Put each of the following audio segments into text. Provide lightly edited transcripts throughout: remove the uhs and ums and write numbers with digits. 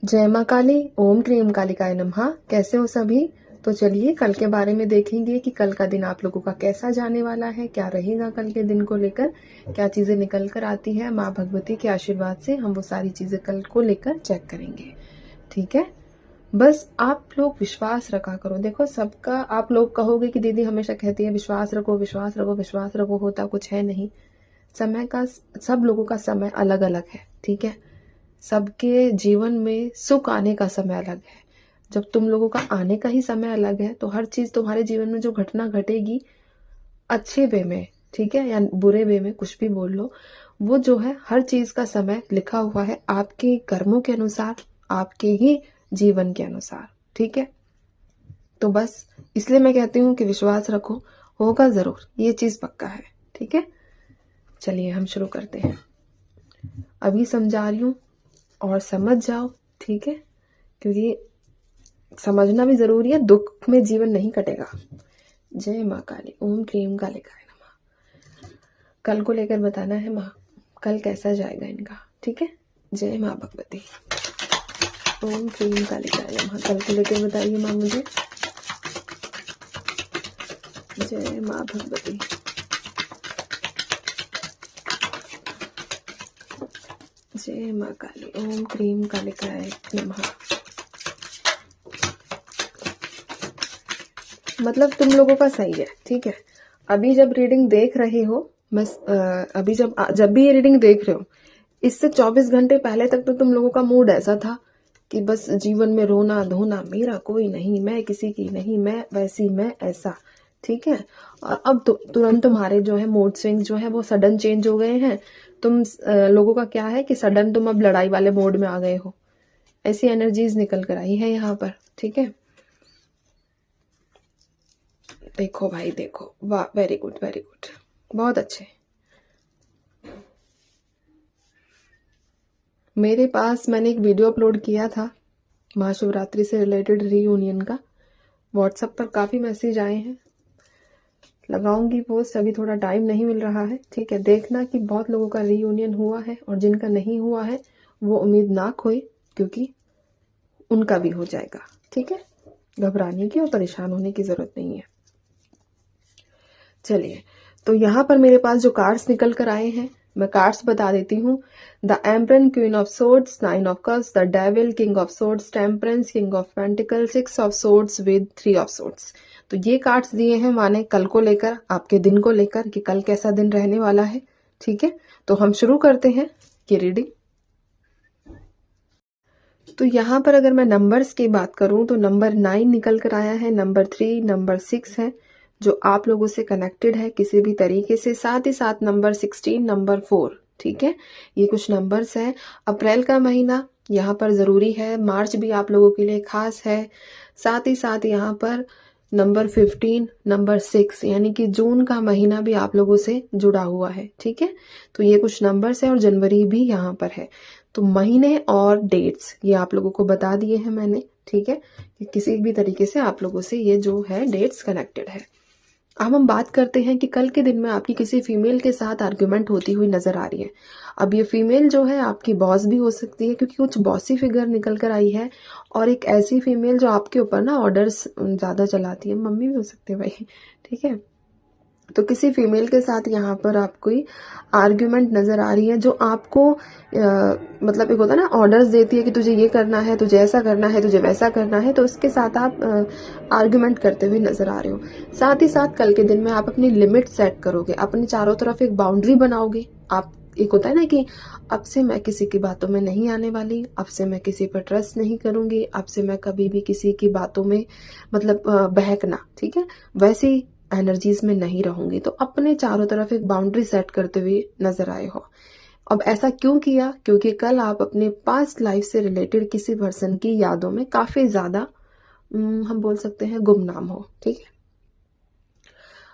जय माँ काली, ओम क्रीम कालिकाय नमः। कैसे हो सभी? तो चलिए कल के बारे में देखेंगे कि कल का दिन आप लोगों का कैसा जाने वाला है, क्या रहेगा कल के दिन को लेकर, क्या चीज़ें निकल कर आती है माँ भगवती के आशीर्वाद से। हम वो सारी चीज़ें कल को लेकर चेक करेंगे, ठीक है। बस आप लोग विश्वास रखा करो। देखो सबका, आप लोग कहोगे कि दीदी हमेशा कहती है विश्वास रखो विश्वास रखो विश्वास रखो, होता कुछ है नहीं। समय का, सब लोगों का समय अलग अलग है, ठीक है। सबके जीवन में सुख आने का समय अलग है। जब तुम लोगों का आने का ही समय अलग है तो हर चीज तुम्हारे जीवन में जो घटना घटेगी, अच्छे वे में, ठीक है, या बुरे वे में, कुछ भी बोल लो, वो जो है हर चीज का समय लिखा हुआ है आपके कर्मों के अनुसार, आपके ही जीवन के अनुसार, ठीक है। तो बस इसलिए मैं कहती हूँ कि विश्वास रखो, होगा जरूर, ये चीज पक्का है, ठीक है। चलिए हम शुरू करते हैं। अभी समझा रही हूँ और समझ जाओ, ठीक है, क्योंकि समझना भी जरूरी है, दुख में जीवन नहीं कटेगा। जय माँ काली, ओम क्रीम कालिकाय नमः। कल को लेकर बताना है माँ, कल कैसा जाएगा इनका, ठीक है। जय माँ भगवती, ओम क्रीम कालिकाय नमः। कल को लेकर बताइए माँ मुझे। जय माँ भगवती, जय माँ काली, ओम क्रीम कालिकाय नमः। मतलब तुम लोगों का सही है, ठीक है। अभी जब रीडिंग देख रहे हो, मैं अभी जब भी ये रीडिंग देख रहे हो, इससे 24 घंटे पहले तक तो तुम लोगों का मूड ऐसा था कि बस जीवन में रोना धोना, मेरा कोई नहीं, मैं किसी की नहीं, मैं वैसी, मैं ऐसा, ठीक है। और अब तुरंत तुम्हारे जो है मूड स्विंग जो है वो सडन चेंज हो गए हैं। तुम लोगों का क्या है कि सडन तुम अब लड़ाई वाले मोड में आ गए हो, ऐसी एनर्जीज निकल कर आई है यहाँ पर, ठीक है। देखो भाई देखो, वाह, वेरी गुड वेरी गुड, बहुत अच्छे। मेरे पास मैंने एक वीडियो अपलोड किया था महाशिवरात्रि से रिलेटेड रीयूनियन का, व्हाट्सएप पर काफ़ी मैसेज आए हैं। लगाऊंगी पोस्ट, अभी थोड़ा टाइम नहीं मिल रहा है, ठीक है। देखना कि बहुत लोगों का रीयूनियन हुआ है और जिनका नहीं हुआ है वो उम्मीद ना खोए, क्योंकि उनका भी हो जाएगा, ठीक है। घबराने की और परेशान होने की जरूरत नहीं है। चलिए, तो यहाँ पर मेरे पास जो कार्ड्स निकल कर आए हैं, मैं कार्ड्स बता देती हूँ। The emperor, queen of swords, nine of cups, the devil, king of swords, temperance, king of pentacle, six of swords with three of swords. तो ये कार्ड्स दिए हैं माने कल को लेकर, आपके दिन को लेकर कि कल कैसा दिन रहने वाला है, ठीक है। तो हम शुरू करते हैं ये रीडिंग। तो यहाँ पर अगर मैं नंबर्स की बात करूं तो नंबर 9 निकल कर आया है, नंबर 3, नंबर 6 है जो आप लोगों से कनेक्टेड है किसी भी तरीके से, साथ ही साथ नंबर 16, नंबर 4, ठीक है। ये कुछ नंबर्स हैं। अप्रैल का महीना यहाँ पर जरूरी है, मार्च भी आप लोगों के लिए खास है, साथ ही साथ यहाँ पर नंबर 15, नंबर 6 यानी कि जून का महीना भी आप लोगों से जुड़ा हुआ है, ठीक है। तो ये कुछ नंबर्स है और जनवरी भी यहाँ पर है। तो महीने और डेट्स ये आप लोगों को बता दिए हैं मैंने, ठीक है, कि किसी भी तरीके से आप लोगों से ये जो है डेट्स कनेक्टेड है। अब हम बात करते हैं कि कल के दिन में आपकी किसी फीमेल के साथ आर्ग्यूमेंट होती हुई नजर आ रही है। अब ये फीमेल जो है आपकी बॉस भी हो सकती है, क्योंकि कुछ बॉसी फिगर निकल कर आई है, और एक ऐसी फीमेल जो आपके ऊपर ना ऑर्डर्स ज्यादा चलाती है, मम्मी भी हो सकती है भाई, ठीक है। तो किसी फीमेल के साथ यहाँ पर आपको आर्ग्यूमेंट नजर आ रही है, जो आपको मतलब एक होता है ना, ऑर्डर्स देती है कि तुझे ये करना है, तुझे ऐसा करना है, तुझे वैसा करना है, तो उसके साथ आप आर्ग्यूमेंट करते हुए नजर आ रहे हो। साथ ही साथ कल के दिन में आप अपनी लिमिट सेट करोगे, अपने चारों तरफ एक बाउंड्री बनाओगे। आप, एक होता है ना कि अब से मैं किसी की बातों में नहीं आने वाली, अब से मैं किसी पर ट्रस्ट नहीं करूंगी, अब से मैं कभी भी किसी की बातों में मतलब बहकना, ठीक है, वैसी एनर्जीज में नहीं रहूंगी। तो अपने चारों तरफ एक बाउंड्री सेट करते हुए नजर आए हो। अब ऐसा क्यों किया? क्योंकि कल आप अपने पास्ट लाइफ से रिलेटेड किसी पर्सन की यादों में काफी ज्यादा हम बोल सकते हैं गुमनाम हो, ठीक है।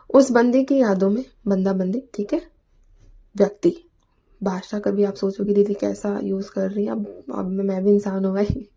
उस बंदे की यादों में, बंदा बंदी, ठीक है, व्यक्ति, भाषा कभी आप सोचोगे दीदी कैसा यूज़ कर रही हैं, अब मैं भी इंसान हूँ भाई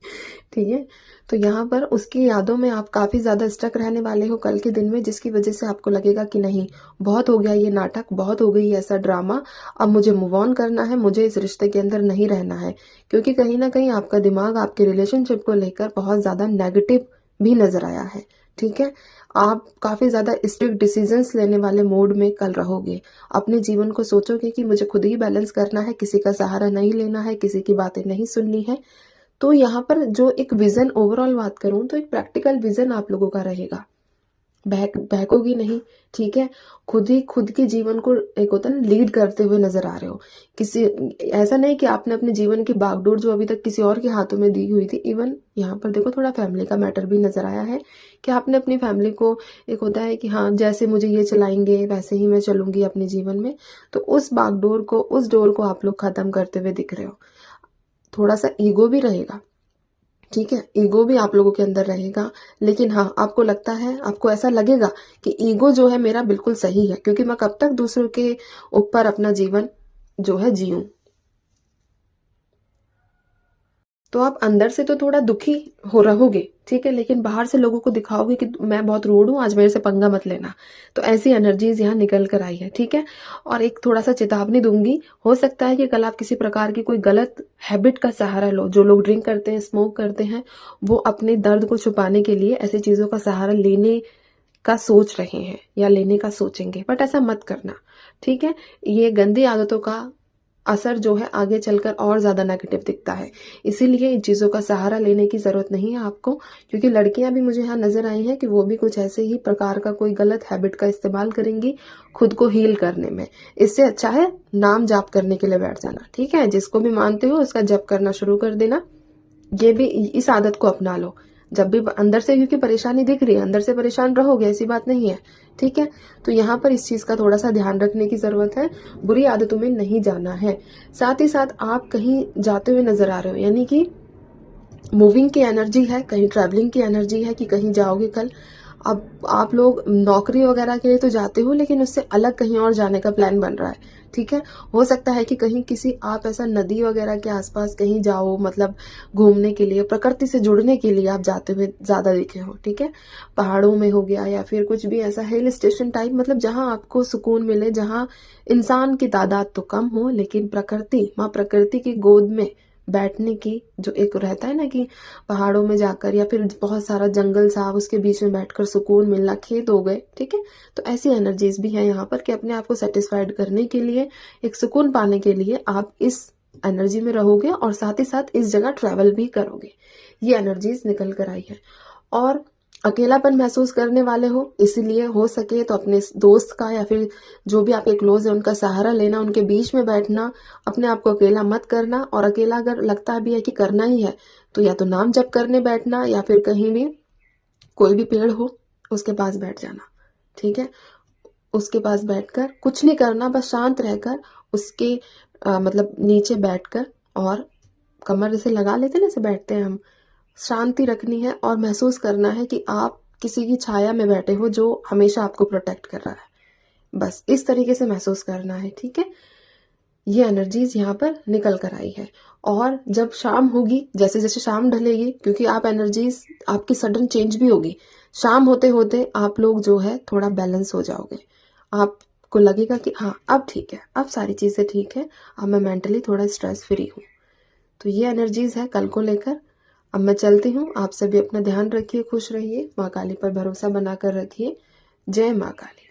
ठीक है। तो यहाँ पर उसकी यादों में आप काफ़ी ज़्यादा स्टक रहने वाले हो कल के दिन में, जिसकी वजह से आपको लगेगा कि नहीं, बहुत हो गया ये नाटक, बहुत हो गई ऐसा ड्रामा, अब मुझे मूव ऑन करना है, मुझे इस रिश्ते के अंदर नहीं रहना है। क्योंकि कहीं ना कहीं आपका दिमाग आपके रिलेशनशिप को लेकर बहुत ज़्यादा नेगेटिव भी नजर आया है। ठीक है, आप काफ़ी ज़्यादा स्ट्रिक्ट डिसीजंस लेने वाले मोड में कल रहोगे। अपने जीवन को सोचोगे कि मुझे खुद ही बैलेंस करना है, किसी का सहारा नहीं लेना है, किसी की बातें नहीं सुननी है। तो यहाँ पर जो एक विजन ओवरऑल बात करूं तो एक प्रैक्टिकल विजन आप लोगों का रहेगा, बहकोगी नहीं। ठीक है, खुद के जीवन को एक होता है ना लीड करते हुए नजर आ रहे हो। किसी ऐसा नहीं कि आपने अपने जीवन की बागडोर जो अभी तक किसी और के हाथों में दी हुई थी। इवन यहाँ पर देखो थोड़ा फैमिली का मैटर भी नजर आया है कि आपने अपनी फैमिली को, एक होता है कि हाँ जैसे मुझे ये चलाएंगे वैसे ही मैं चलूंगी अपने जीवन में, तो उस बागडोर को, उस डोर को आप लोग खत्म करते हुए दिख रहे हो। थोड़ा सा ईगो भी रहेगा। ठीक है, ईगो भी आप लोगों के अंदर रहेगा, लेकिन हाँ आपको लगता है, आपको ऐसा लगेगा कि ईगो जो है मेरा बिल्कुल सही है, क्योंकि मैं कब तक दूसरों के ऊपर अपना जीवन जो है जीऊं। तो आप अंदर से तो थोड़ा दुखी हो रहोगे, ठीक है, लेकिन बाहर से लोगों को दिखाओगे कि मैं बहुत रूड हूं, आज मेरे से पंगा मत लेना। तो ऐसी एनर्जीज यहाँ निकल कर आई है। ठीक है, और एक थोड़ा सा चेतावनी दूंगी, हो सकता है कि कल आप किसी प्रकार की कोई गलत हैबिट का सहारा लो। जो लोग ड्रिंक करते हैं, स्मोक करते हैं, वो अपने दर्द को छुपाने के लिए ऐसी चीजों का सहारा लेने का सोच रहे हैं या लेने का सोचेंगे, बट ऐसा मत करना। ठीक है, ये गंदी आदतों का असर जो है आगे चलकर और ज्यादा नेगेटिव दिखता है, इसीलिए इन चीजों का सहारा लेने की जरूरत नहीं है आपको। क्योंकि लड़कियां भी मुझे यहाँ नजर आई हैं कि वो भी कुछ ऐसे ही प्रकार का कोई गलत हैबिट का इस्तेमाल करेंगी खुद को हील करने में। इससे अच्छा है नाम जाप करने के लिए बैठ जाना। ठीक है, जिसको भी मानते हो उसका जप करना शुरू कर देना। ये भी, इस आदत को अपना लो। जब भी अंदर से, क्योंकि परेशानी दिख रही है, अंदर से परेशान रहोगे ऐसी बात नहीं है। ठीक है, तो यहाँ पर इस चीज का थोड़ा सा ध्यान रखने की जरूरत है, बुरी आदतों में नहीं जाना है। साथ ही साथ आप कहीं जाते हुए नजर आ रहे हो, यानी कि मूविंग की एनर्जी है, कहीं ट्रैवलिंग की एनर्जी है कि कहीं जाओगे कल। अब आप लोग नौकरी वगैरह के लिए तो जाते हो, लेकिन उससे अलग कहीं और जाने का प्लान बन रहा है। ठीक है, हो सकता है कि कहीं किसी आप ऐसा नदी वगैरह के आसपास कहीं जाओ, मतलब घूमने के लिए, प्रकृति से जुड़ने के लिए आप जाते हुए ज्यादा दिखे हो। ठीक है, पहाड़ों में हो गया या फिर कुछ भी ऐसा हिल स्टेशन टाइप, मतलब जहां आपको सुकून मिले, जहां इंसान की तादाद तो कम हो लेकिन प्रकृति, माँ प्रकृति की गोद में बैठने की जो एक रहता है ना कि पहाड़ों में जाकर या फिर बहुत सारा जंगल साहब उसके बीच में बैठकर सुकून मिलना, खेत हो गए। ठीक है, तो ऐसी एनर्जीज भी है यहाँ पर कि अपने आप को सेटिस्फाइड करने के लिए, एक सुकून पाने के लिए आप इस एनर्जी में रहोगे और साथ ही साथ इस जगह ट्रेवल भी करोगे। ये एनर्जीज निकल कर आई है। और अकेलापन महसूस करने वाले हो, इसीलिए हो सके तो अपने दोस्त का या फिर जो भी आपके क्लोज है उनका सहारा लेना, उनके बीच में बैठना, अपने आप को अकेला मत करना। और अकेला अगर लगता भी है कि करना ही है तो या तो नाम जप करने बैठना या फिर कहीं भी कोई भी पेड़ हो उसके पास बैठ जाना। ठीक है, उसके पास बैठकर कुछ नहीं करना, बस शांत रहकर उसके मतलब नीचे बैठकर, और कमर जैसे लगा लेते हैं ना, ऐसे बैठते हैं हम, शांति रखनी है और महसूस करना है कि आप किसी की छाया में बैठे हो जो हमेशा आपको प्रोटेक्ट कर रहा है। बस इस तरीके से महसूस करना है। ठीक है, ये एनर्जीज यहाँ पर निकल कर आई है। और जब शाम होगी, जैसे जैसे शाम ढलेगी, क्योंकि आप एनर्जीज आपकी सडन चेंज भी होगी, शाम होते होते आप लोग जो है थोड़ा बैलेंस हो जाओगे। आपको लगेगा कि हाँ अब ठीक है, अब सारी चीजें ठीक है, अब मैं मेंटली थोड़ा स्ट्रेस फ्री हूँ। तो ये एनर्जीज है कल को लेकर। अब मैं चलती हूँ, आप सभी अपना ध्यान रखिए, खुश रहिए, माँ काली पर भरोसा बनाकर रखिए। जय माँ काली।